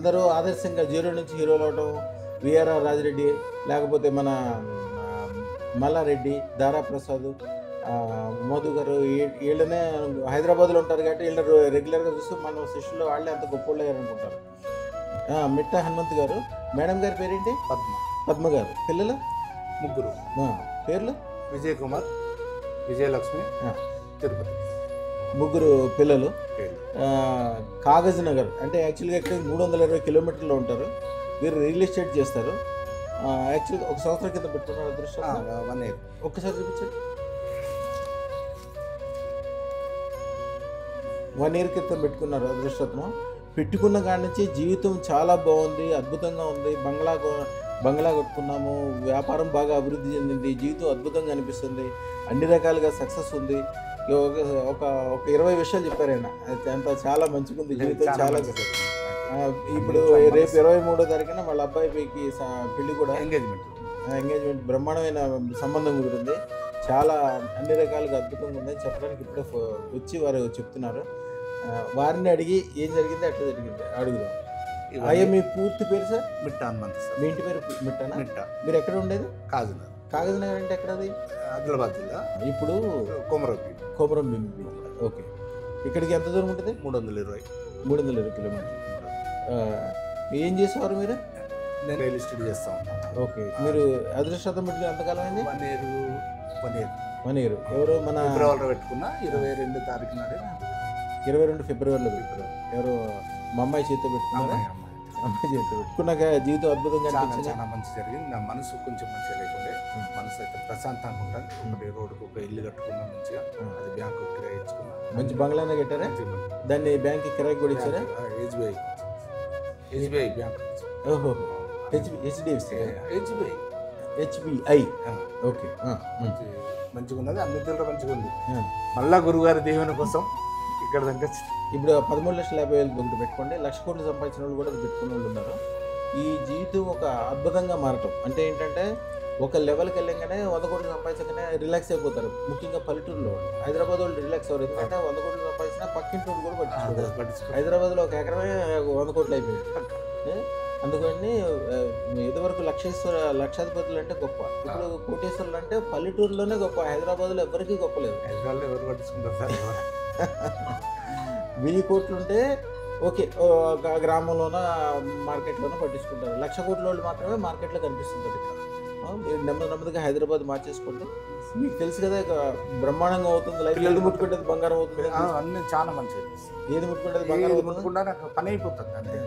అందరూ ఆదర్శంగా జీరో నుంచి హీరోలు అవటం, విఆర్ఆర్ రాజిరెడ్డి, లేకపోతే మన మల్లారెడ్డి, దారా ప్రసాద్, మధు గారు, వీళ్ళనే హైదరాబాద్లో ఉంటారు కాబట్టి వీళ్ళని రెగ్యులర్గా చూస్తూ మన శిష్యులు వాళ్ళే అంత గొప్ప వాళ్ళు అనుకుంటారు. మిట్టా హనుమంత్ గారు. మేడం గారి పేరేంటి? పద్మ గారు. పిల్లలు ముగ్గురు. పేర్లు? విజయ్ కుమార్, విజయలక్ష్మి, తిరుపతి. ముగ్గురు పిల్లలు. కాగజ్ నగర్ అంటే యాక్చువల్గా ఇక్కడ 320 కిలోమీటర్లో ఉంటారు. వీరు రియల్ ఎస్టేట్ చేస్తారు. యాక్చువల్గా ఒక సంవత్సరం కింద పెట్టుకున్నారు అదృష్టం. 1 year. ఒక్కసారి చూపించండి. 1 year క్రితం పెట్టుకున్నారు అదృష్టత్వం. పెట్టుకున్న కాడి నుంచి జీవితం చాలా బాగుంది, అద్భుతంగా ఉంది. బంగ్లా కట్టుకున్నాము, వ్యాపారం బాగా అభివృద్ధి చెందింది, జీవితం అద్భుతంగా అనిపిస్తుంది, అన్ని రకాలుగా సక్సెస్ ఉంది. ఒక 20 విషయాలు చెప్పారు ఆయన. అంత చాలా మంచిగా ఉంది జీవితం. చాలా ఇప్పుడు రేపు 23వ తారీఖున వాళ్ళ అబ్బాయికి పెళ్లి కూడా, ఎంగేజ్మెంట్ బ్రహ్మాండమైన సంబంధం కుదిరింది. చాలా అన్ని రకాలుగా అద్భుతంగా ఉందని చెప్పడానికి ఇప్పుడే వచ్చి వారు చెప్తున్నారు. వారిని అడిగి ఏం జరిగింది అట్లా జరిగింది అడుగుదాం. అయ్యా మీ పూర్తి పేరు సార్? మిట్టా హనుమంత్ సార్. మీ ఇంటి పేరు మిట్టానా? మిట్టా. మీరు ఎక్కడ ఉండేది? కాకినాడ. కాగజ్ నగర్ అంటే ఎక్కడ? అది ఆదిలాబాద్ జిల్లా. ఇప్పుడు కొమరం భీం. ఓకే. ఇక్కడికి ఎంత దూరం ఉంటుంది? 320 కిలోమీటర్లు. ఏం చేసేవారు మీరు? నేను రియల్ ఎస్టేట్ చేస్తా ఉన్నాను. ఓకే. మీరు అదృష్టం పెట్టుకుని ఎంతకాలం అయింది? 1 year. ఎవరు? మన ఫిబ్రవరిలో పెట్టుకున్నా. 22 తారీఖు నాడే 22 ఫిబ్రవరిలో పెట్టుకున్నారు. ఎవరు? మా అమ్మాయి చేతితో పెట్టుకున్నారా? అమ్మాయి చేతితో పెట్టుకున్నాక జీవితం అద్భుతంగా చాలా మంచి జరిగింది. నా మనసు కొంచెం మంచిగా లేకుండే, మనసు అయితే ప్రశాంతంగా ఉంటుంది. ఒకటి రోడ్డుకు ఒక ఇల్లు కట్టుకున్నా మంచిగా, అది బ్యాంకు కిరాయి ఇచ్చుకున్నా. మంచి బంగ్లానే కట్టారా? దాన్ని బ్యాంక్ కిరాయి కూడా ఇచ్చారా? SBI bank. ఓహో. HDFC HBI. ఓకే. మంచిగా ఉన్నది, అన్ని తీరు మంచిగా ఉంది. మళ్ళా గురుగారి దీవెన కోసం ఇక్కడ దగ్గర ఇప్పుడు 13,50,000 ఒకటి పెట్టుకోండి. 1,00,000 కోట్లు సంపాదించిన వాళ్ళు కూడా పెట్టుకున్న వాళ్ళు ఉన్నారు. ఈ జీవితం ఒక అద్భుతంగా మారటం అంటే ఏంటంటే, ఒక లెవెల్కి వెళ్ళగానే 100 కోట్లు సంపాదించగానే రిలాక్స్ అయిపోతారు. ముఖ్యంగా పల్లెటూరులో వాళ్ళు. హైదరాబాద్ వాళ్ళు రిలాక్స్ అవ్వరు. ఎందుకంటే 100 కోట్లు సంపాదించినా పక్కింటి కూడా పట్టించుకోరు. హైదరాబాద్లో ఒక ఎకరమే 100 కోట్లు అయిపోయింది. అందుకని ఇదివరకు లక్షాధిపతులు అంటే గొప్ప, ఇప్పుడు కోటేశ్వరులు అంటే పల్లెటూరులోనే గొప్ప. హైదరాబాద్లో ఎవరికి గొప్ప లేదు. హైదరాబాద్లో ఎవరు పట్టించుకుంటారు సార్? 1000 కోట్లు ఉంటే ఓకే, గ్రామంలోన మార్కెట్లోనే పట్టించుకుంటారు. 1,00,000 కోట్ల వాళ్ళు మాత్రమే మార్కెట్లో కనిపిస్తుంటారు. ఇక్కడ నెమ్మదిగా హైదరాబాద్ మార్చేసుకోండి. మీకు తెలుసు కదా, బ్రహ్మాండంగా అవుతుంది లైఫ్. ఏది ముట్టుకుంటే బంగారం అవుతుంది. అన్నీ చాలా మంచిది. ఏది ముట్టుకుంటే బంగారం అవుతుంది. నాకు పని అయిపోతుంది అంతే.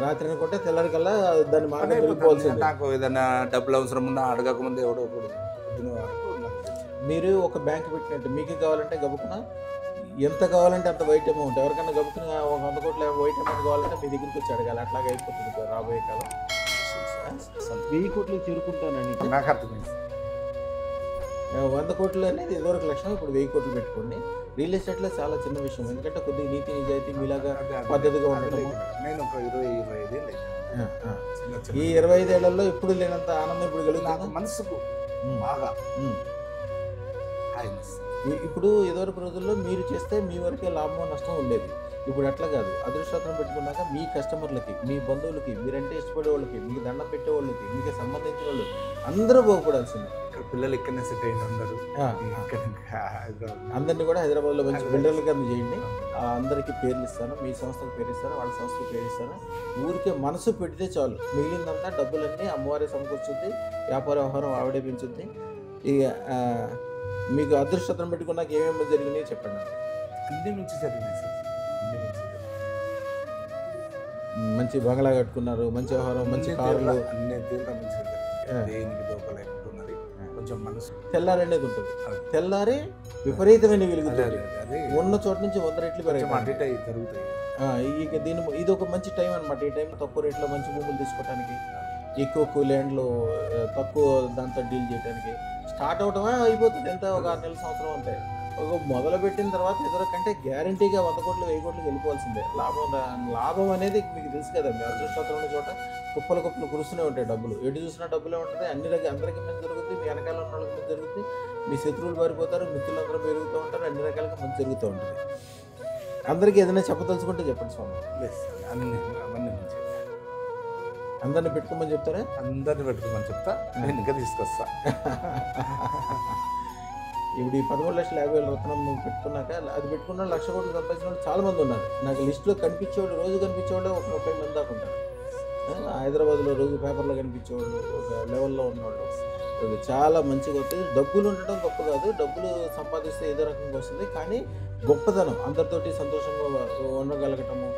రాత్రి అనుకుంటే తెల్లారి కల్లా దాన్ని మార్కెట్ వెళ్ళిపోవాల్సింది. నాకు ఏదైనా డబ్బులు అవసరం ఉన్నా అడగకముందే ఎవడో మీరు ఒక బ్యాంక్ పెట్టినట్టు మీకు కావాలంటే గబుకున ఎంత కావాలంటే అంత వైట్ అమౌంట్, ఎవరికైనా గబుకున 100 కోట్ల వైట్ అమౌంట్ కావాలంటే మీ దగ్గరికి వచ్చి అడగాలి. అట్లాగే అయిపోతుంది రాబోయే కాలం. 1000 కోట్లు చేరుకుంటానని నాకు అర్థమైంది. 100 కోట్లు అనేది ఇదివరకు 1,00,000, ఇప్పుడు 1000 కోట్లు పెట్టుకోండి. రియల్ ఎస్టేట్లో చాలా చిన్న విషయం, ఎందుకంటే కొద్దిగా నీతి నిజాయితీ మీలాగా పద్ధతిగా ఉండటం. నేను ఒక 20-25 ఏళ్ళు. ఈ 25 ఏళ్లలో ఇప్పుడు లేనంత ఆనందం ఇప్పుడు కలుగుతుంది మనసుకు బాగా. ఇప్పుడు ఇదివరకు రోజుల్లో మీరు చేస్తే మీ వరకే లాభం నష్టం ఉండేది. ఇప్పుడు అట్లా కాదు. అదృష్టం పెట్టుకున్నాక మీ కస్టమర్లకి, మీ బంధువులకి, మీరంటే ఇష్టపడే వాళ్ళకి, మీకు దండం పెట్టే వాళ్ళకి, మీకు సంబంధించిన వాళ్ళు అందరూ బాగుపడాల్సింది. పిల్లలు ఇక్కడనే సెట్ అయింది అందరినీ కూడా హైదరాబాద్లో మంచి బిల్డర్లకి చేయండి. అందరికీ పేర్లు ఇస్తాను, మీ సంస్థకు పేరు ఇస్తాను, వాళ్ళ సంస్థకు పేరు ఇస్తాను. ఊరికే మనసు పెడితే చాలు, మిగిలిందంతా డబ్బులన్నీ అమ్మవారే సమకూర్చుద్ది. వ్యాపార వ్యవహారం ఆవిడే పెంచుద్ది. ఇక మీకు అదృష్టం పెట్టుకున్నాక ఏమేమి జరిగినాయో చెప్పండి. అన్ని మంచి జరిగినాయి సార్. మంచి బంగ్లా కట్టుకున్నారు, మంచి వ్యవహారం, మంచి కార్లు, అన్ని తీవ్ర మంచిగా దేనికి దోపలేకుంటున్నది. కొంచెం మనసు తెల్లారనేది ఉంటుంది. తెల్లారి విపరీతమైన వెలుగుతుంది. ఉన్న చోట నుంచి 100 రెట్లు జరుగుతాయి. ఇక ఇది ఒక మంచి టైం అనమాట. ఈ టైం తక్కువ రేట్లో మంచి భూములు తీసుకోవడానికి, ఎక్కువ ల్యాండ్లో తక్కువ దాంతో డీల్ చేయడానికి స్టార్ట్ అవటమే అయిపోతుంది. ఎంత ఒక 6 నెలల సంవత్సరం అంతే. ఒక మొదలు పెట్టిన తర్వాత ఎదురకంటే గ్యారంటీగా 100 కోట్లు 1000 కోట్లకు వెళ్ళిపోవాల్సిందే. లాభం అనేది మీకు తెలుసు కదా. మీ అదృష్టం ఉన్న చోట కుప్పలు కురుస్తూనే ఉంటాయి డబ్బులు. ఎటు చూసినా డబ్బులే ఉంటుంది. అందరికీ మంచి జరుగుతుంది. మీ వెనకాల ఉన్న వాళ్ళకి మంచి జరుగుతుంది. మీ శత్రువులు పారిపోతారు, మిత్రులందరూ పెరుగుతూ ఉంటారు. అన్ని రకాలుగా మంచి జరుగుతూ ఉంటుంది. అందరికీ ఏదైనా చెప్పదలుచుకుంటే చెప్పండి స్వామి. లేదు స్వామి, అవన్నీ మంచిగా అందరిని పెట్టుకోమని చెప్తారా? అందరిని పెట్టుకోమని చెప్తా, నేను ఇంకా తీసుకొస్తా. ఇప్పుడు ఈ 13,50,000 రత్నం నువ్వు పెట్టుకున్నాక అది పెట్టుకున్న 1,00,000 కోట్లు సంపాదించిన వాళ్ళు చాలా మంది ఉన్నారు. నాకు లిస్టులో కనిపించేవాళ్ళు, రోజు కనిపించేవాళ్ళు ఒక 30 మంది దాకా ఉంటారు. హైదరాబాద్లో రోజు పేపర్లో కనిపించేవాళ్ళు, ఒక లెవెల్లో ఉన్నవాళ్ళు. అది చాలా మంచిగా వస్తుంది. డబ్బులు ఉండటం గొప్ప కాదు, డబ్బులు సంపాదిస్తే ఏదో రకంగా వస్తుంది. కానీ గొప్పతనం అందరితోటి సంతోషంగా ఉండగలగటము,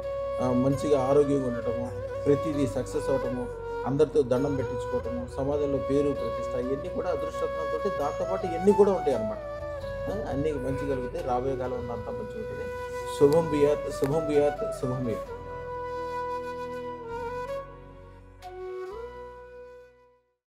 మంచిగా ఆరోగ్యంగా ఉండటము, ప్రతిదీ సక్సెస్ అవటము, అందరితో దండం పెట్టించుకోవటము, సమాజంలో పేరు ప్రతిష్ట, ఇవన్నీ కూడా అదృష్టంతో దాంతోపాటు ఇవన్నీ కూడా ఉంటాయి అన్నమాట. అన్నీ మంచి కలుగుతాయి. రాబోయే కాలం అంతా మంచిగా ఉంటుంది. శుభం బియాత్, శుభం బియాత్, శుభం బియాత్.